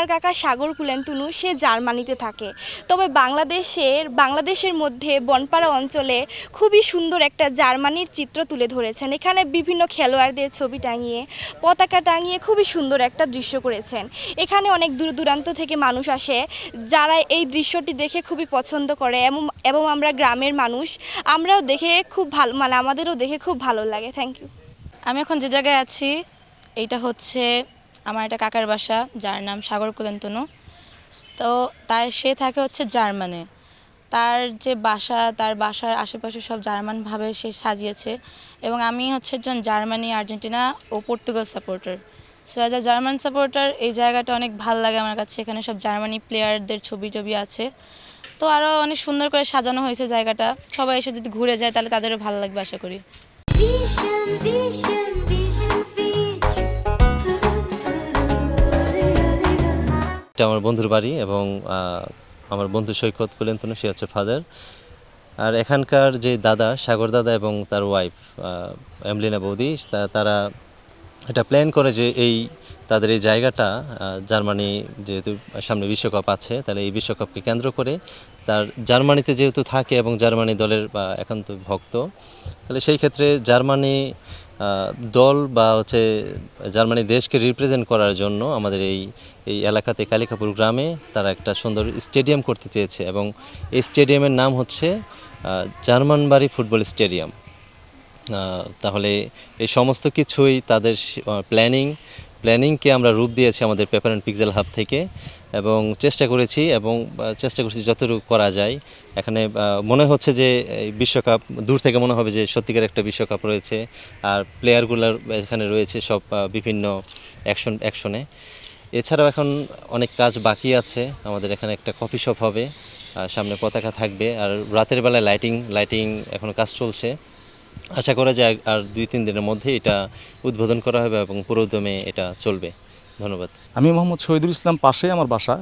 আমার কাকা সাগর কুলেন্তুনু সে জার্মানিতে থাকে। তবে বাংলাদেশের মধ্যে বনপাড়া অঞ্চলে খুবই সুন্দর একটা জার্মানির চিত্র তুলে ধরেছেন। এখানে বিভিন্ন খেলোয়াড়দের ছবি টাঙিয়ে, পতাকা টাঙিয়ে খুবই সুন্দর একটা দৃশ্য করেছেন। এখানে অনেক দূর দূরান্ত থেকে মানুষ আসে, যারা এই দৃশ্যটি দেখে খুবই পছন্দ করে এবং আমরা গ্রামের মানুষ, আমরাও দেখে খুব ভালো, মানে আমাদেরও দেখে খুব ভালো লাগে। Thank you. আমি এখন যে জায়গায় আছি এইটা হচ্ছে আমার একটা কাকার বাসা, যার নাম সাগর কুলেন্তনু। তো সে থাকে হচ্ছে জার্মানে। তার বাসার আশেপাশে সব জার্মানভাবে সে সাজিয়েছে। এবং আমি হচ্ছে একজন জার্মানি, আর্জেন্টিনা ও Portugal supporter. So as a German supporter এই জায়গাটা অনেক ভালো লাগে আমার কাছে। এখানে সব জার্মানি প্লেয়ারদের ছবি আছে। তো আরও অনেক সুন্দর করে সাজানো হয়েছে জায়গাটা। সবাই এসে যদি ঘুরে যায় তাহলে তাদেরও ভালো লাগবে আশা করি। এটা আমার বন্ধুর বাড়ি এবং আমার বন্ধু সৈকত কুলেন্তনু, সে হচ্ছে ফাদার। আর এখানকার যে দাদা সাগর দাদা এবং তার ওয়াইফ এমলিনা বৌদি, তারা এটা প্ল্যান করে যে তাদের এই জায়গাটা, জার্মানি যেহেতু সামনে বিশ্বকাপ আছে, তাহলে এই বিশ্বকাপকে কেন্দ্র করে তার জার্মানিতে যেহেতু থাকে এবং জার্মানি দলের একান্ত ভক্ত, তাহলে সেই ক্ষেত্রে জার্মানি দল বা হচ্ছে জার্মানি দেশকে রিপ্রেজেন্ট করার জন্য আমাদের এই এলাকাতে কালিকাপুর গ্রামে তারা একটা সুন্দর স্টেডিয়াম করতে চেয়েছে এবং এই স্টেডিয়ামের নাম হচ্ছে জার্মানবাড়ি ফুটবল স্টেডিয়াম। তাহলে এই সমস্ত কিছুই তাদের প্ল্যানিংকে আমরা রূপ দিয়েছি আমাদের পেপার অ্যান্ড পিক্সেল হাব থেকে এবং চেষ্টা করছি যতটুকু করা যায়। এখানে মনে হচ্ছে যে এই বিশ্বকাপ দূর থেকে মনে হবে যে সত্যিকার একটা বিশ্বকাপ রয়েছে, আর প্লেয়ারগুলোর এখানে রয়েছে সব বিভিন্ন অ্যাকশনে। এছাড়াও এখন অনেক কাজ বাকি আছে। আমাদের এখানে একটা কফি শপ হবে, সামনে পতাকা থাকবে, আর রাতের বেলায় লাইটিং এখনও কাজ চলছে। আশা করা যায় আর 2-3 দিনের মধ্যে এটা উদ্বোধন করা হবে এবং পুরোদমে এটা চলবে। ধন্যবাদ। আমি মোহাম্মদ শহীদুল ইসলাম, পাশে আমার বাসা।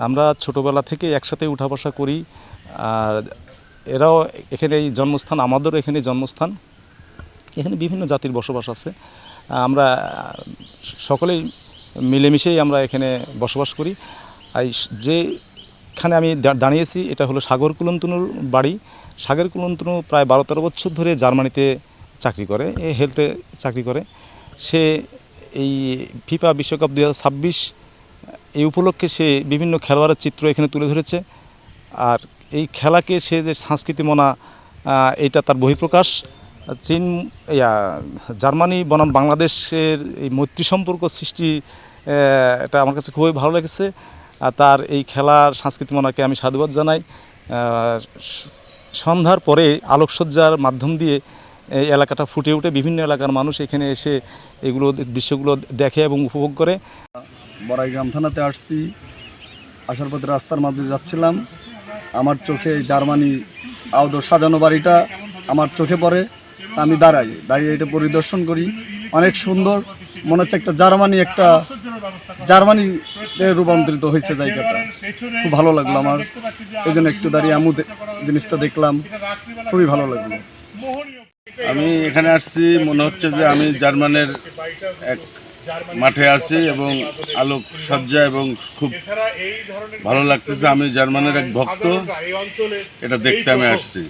আমরা ছোটোবেলা থেকে একসাথে উঠা বসা করি, আর এরাও এখানে এই জন্মস্থান, আমাদেরও এখানে জন্মস্থান। এখানে বিভিন্ন জাতির বসবাস আছে। আমরা সকলেই মিলেমিশেই আমরা এখানে বসবাস করি। আর যেখানে আমি দাঁড়িয়েছি এটা হলো সাগর কুলেন্তনুর বাড়ি। সাগর কুলেন্তনু প্রায় 12-13 বছর ধরে জার্মানিতে চাকরি করে, হেলথে চাকরি করে। সে এই ফিফা বিশ্বকাপ 2026 এই উপলক্ষে সে বিভিন্ন খেলোয়াড়ের চিত্র এখানে তুলে ধরেছে। আর এই খেলাকে সে যে সংস্কৃতিমনা, এটা তার বহিঃপ্রকাশ। জার্মানি বনাম বাংলাদেশের এই মৈত্রী সম্পর্ক সৃষ্টি, এটা আমার কাছে খুবই ভালো লেগেছে। আর তার এই খেলার সংস্কৃতিমনাকে আমি সাধুবাদ জানাই। সন্ধ্যার পরে আলোকসজ্জার মাধ্যম দিয়ে এই এলাকাটা ফুটে ওঠে। বিভিন্ন এলাকার মানুষ এখানে এসে দৃশ্যগুলো দেখে এবং উপভোগ করে। বড়াইগ্রাম থানাতে আসছি, আসার পথে রাস্তার মধ্যে যাচ্ছিলাম, আমার চোখে জার্মানি আউটডোর সাজানো বাড়িটা আমার চোখে পড়ে। আমি দাঁড়িয়ে এটা পরিদর্শন করি। অনেক সুন্দর, মনে হচ্ছে একটা জার্মানিতে রূপান্তরিত হয়েছে জায়গাটা। খুব ভালো লাগলো আমার, এই জন্য একটু দাঁড়িয়ে আমি জিনিসটা দেখলাম, খুবই ভালো লাগলো। আমি এখানে আসছি, মনে হচ্ছে যে আমি জার্মানের এক মাঠে আছি এবং আলোকসজ্জা এবং খুব ভালো লাগতেছে। আমি জার্মানের এক ভক্ত, এটা দেখতে আমি আসছি।